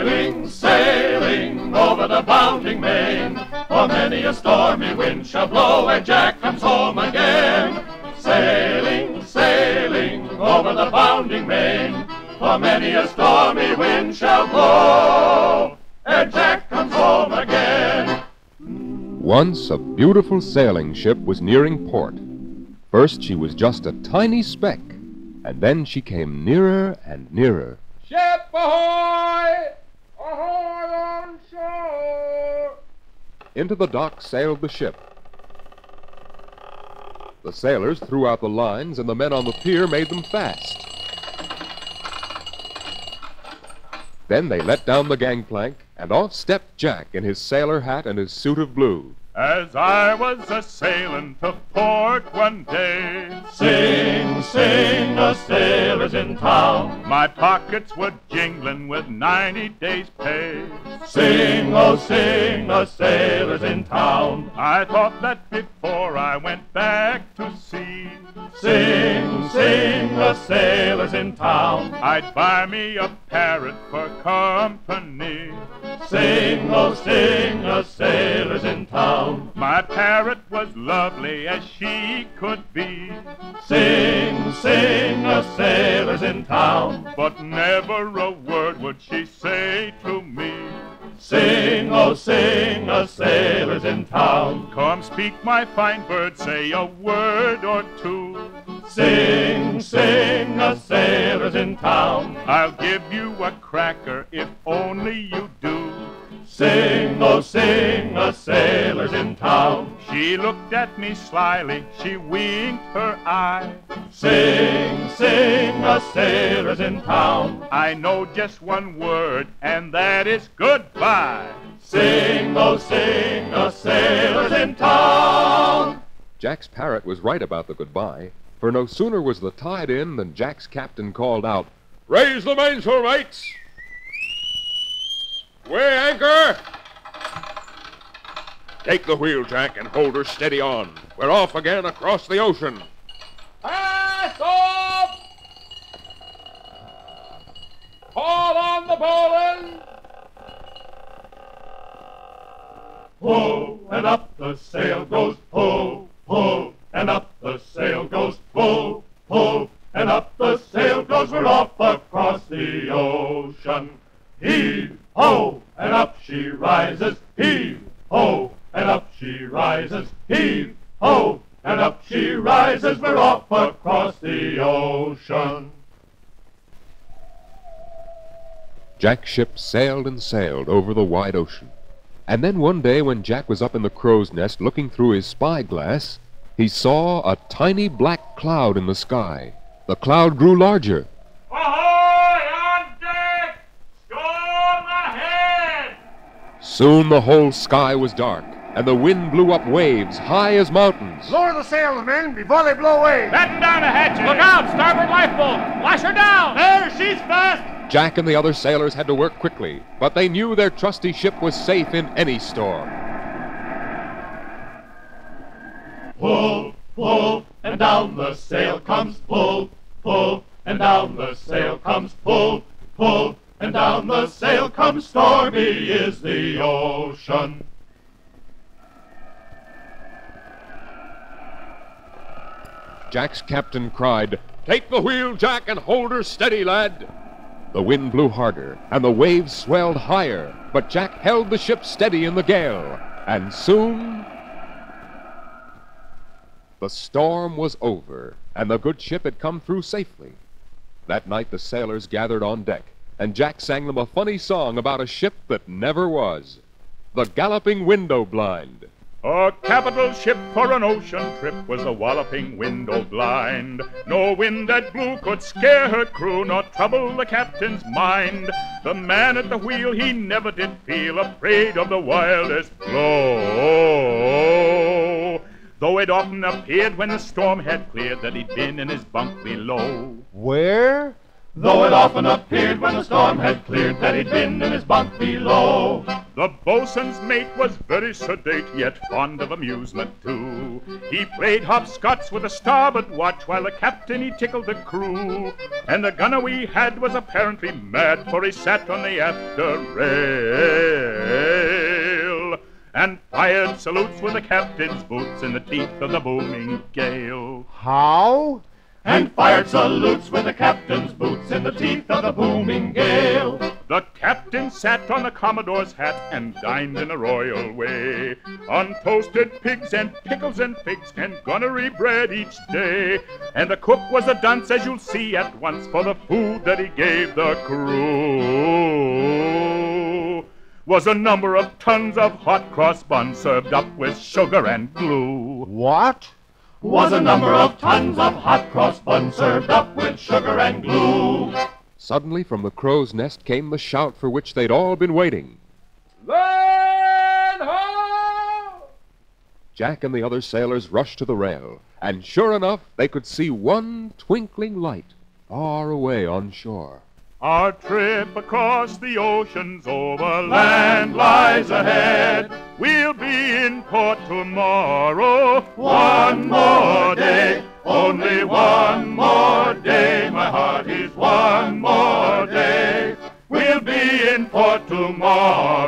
Sailing, sailing over the bounding main, for many a stormy wind shall blow ere Jack comes home again. Sailing, sailing over the bounding main, for many a stormy wind shall blow ere Jack comes home again. Once a beautiful sailing ship was nearing port. First she was just a tiny speck, and then she came nearer and nearer. Ship ahoy! Ahoy on shore! Into the dock sailed the ship. The sailors threw out the lines, and the men on the pier made them fast. Then they let down the gangplank, and off stepped Jack in his sailor hat and his suit of blue. As I was a-sailin' to port one day, Sing, sing, the sailors in town. my pockets were jinglin' with 90 days' pay. Sing, oh sing, the sailors in town. I thought that before I went back to sea, Sing, sing, the sailors in town. I'd buy me a parrot for company. Sing, oh sing, the sailors in town. My parrot was lovely as she could be, Sing, sing, the sailors in town. but never a word would she say to me. Sing, oh sing, the sailors in town. Come speak, my fine bird, say a word or two. Sing, sing, the sailors in town. I'll give you a cracker if only you do. Sing, oh sing, the sailors in town. She looked at me slyly, she winked her eye. Sing, sing, the sailors in town. I know just one word, and that is goodbye. Sing, oh sing, the sailors in town. Jack's parrot was right about the goodbye, for no sooner was the tide in than Jack's captain called out, Raise the mainsail, mates! Weigh anchor! Take the wheel, Jack, and hold her steady on. We're off again across the ocean. Pass off! Haul on the bowline! Pull, and up the sail goes, pull, pull, and up the sail goes, pull, pull, and up the sail goes. We're off across the ocean. Heave, ho, and up she rises. Heave, ho, and up she rises. Heave, ho, and up she rises. We're off across the ocean. Jack's ship sailed and sailed over the wide ocean. And then one day when Jack was up in the crow's nest looking through his spyglass, he saw a tiny black cloud in the sky. The cloud grew larger. Ahoy on deck! Storm ahead! Soon the whole sky was dark, and the wind blew up waves high as mountains. Lower the sails, men, before they blow away. Batten down the hatches! Look out! Starboard lifeboat! Lash her down! There, she's fast! Jack and the other sailors had to work quickly, but they knew their trusty ship was safe in any storm. Pull, pull, and down the sail comes. Pull, pull, and down the sail comes. Pull, pull, and down the sail comes. Stormy is the ocean. Jack's captain cried, "Take the wheel, Jack, and hold her steady, lad." The wind blew harder, and the waves swelled higher, but Jack held the ship steady in the gale, and soon the storm was over, and the good ship had come through safely. That night the sailors gathered on deck, and Jack sang them a funny song about a ship that never was, the Galloping Window Blind. A capital ship for an ocean trip was the Walloping Window Blind. No wind that blew could scare her crew, nor trouble the captain's mind. The man at the wheel, he never did feel afraid of the wildest blow, though it often appeared when the storm had cleared that he'd been in his bunk below. Where? Though it often appeared when the storm had cleared that he'd been in his bunk below. The boatswain's mate was very sedate, yet fond of amusement too. He played hopscotch with the starboard watch, while the captain he tickled the crew. And the gunner we had was apparently mad, for he sat on the after rail and fired salutes with the captain's boots in the teeth of the booming gale. How? And fired salutes with the captain's boots in the teeth of the booming gale. The captain sat on the Commodore's hat and dined in a royal way, on toasted pigs and pickles and figs and gunnery bread each day. And the cook was a dunce, as you'll see at once, for the food that he gave the crew was a number of tons of hot cross buns served up with sugar and glue. What? Was a number of tons of hot cross buns served up with sugar and glue. Suddenly from the crow's nest came the shout for which they'd all been waiting. Land ho! Jack and the other sailors rushed to the rail, and sure enough, they could see one twinkling light far away on shore. Our trip across the ocean's over, Land lies ahead. We'll be in port tomorrow. One more day, only one more day. My heart is one more day. We'll be in port tomorrow.